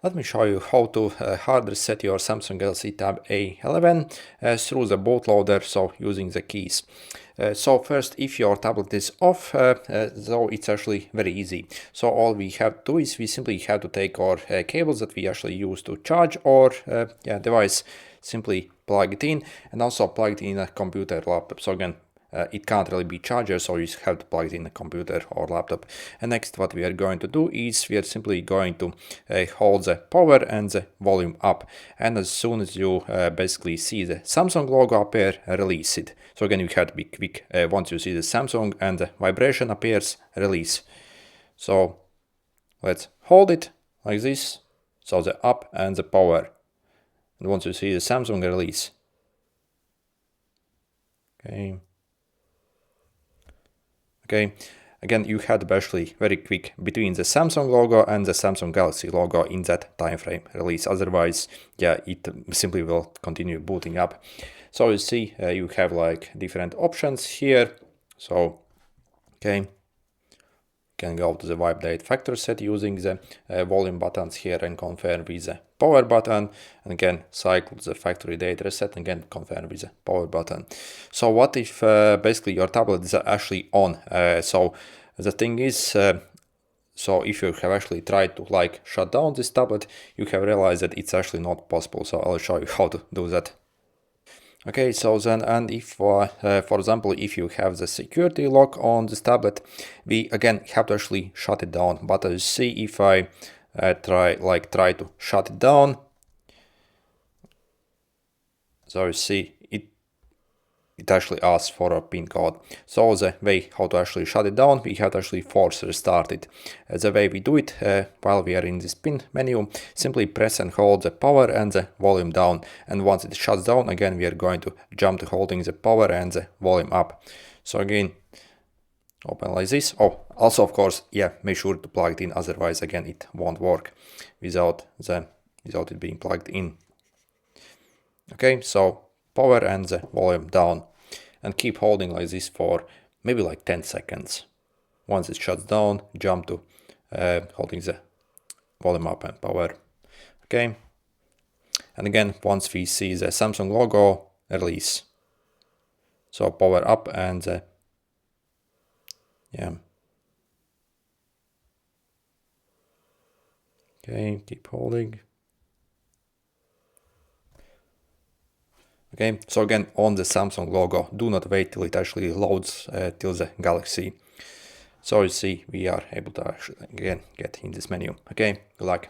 Let me show you how to hard reset your Samsung Galaxy Tab A11 through the bootloader, so using the keys. So first, if your tablet is off, so it's actually very easy. So all we have to do is we simply have to take our cables that we actually use to charge our device, simply plug it in, and also plug it in a computer laptop. So again, it can't really be charger, so you have to plug it in a computer or laptop. And next, what we are going to do is we are simply going to hold the power and the volume up. And as soon as you basically see the Samsung logo appear, release it. So again, you have to be quick. Once you see the Samsung and the vibration appears, release. So let's hold it like this. So the up and the power. And once you see the Samsung, release. Okay, again, you have to be actually very quick between the Samsung logo and the Samsung Galaxy logo in that time frame release. Otherwise, yeah, it simply will continue booting up. So you see, you have like different options here. So, okay, can go to the vibrate factor set using the volume buttons here and confirm with the power button, and again cycle the factory date reset and again confirm with the power button. So what if basically your tablet is actually on? So the thing is, so if you have actually tried to like shut down this tablet, you have realized that it's actually not possible. So I'll show you how to do that. Okay, so then, and if, for example, if you have the security lock on this tablet, we again have to actually shut it down. But as you see, if I try to shut it down, so you see it actually asks for a pin code. So the way how to actually shut it down, we have to actually force restart it. The way we do it while we are in this pin menu, simply press and hold the power and the volume down. And once it shuts down, again, we are going to jump to holding the power and the volume up. So again, open like this. Oh, also, of course, yeah, make sure to plug it in. Otherwise, again, it won't work without it being plugged in. Okay, so power and the volume down, and keep holding like this for maybe like 10 seconds. Once it shuts down, jump to holding the volume up and power. Okay, and again, once we see the Samsung logo, release. So power up and yeah. Okay, keep holding. Okay, so again, on the Samsung logo, do not wait till it actually loads till the Galaxy. So you see, we are able to actually again get in this menu. Okay, good luck.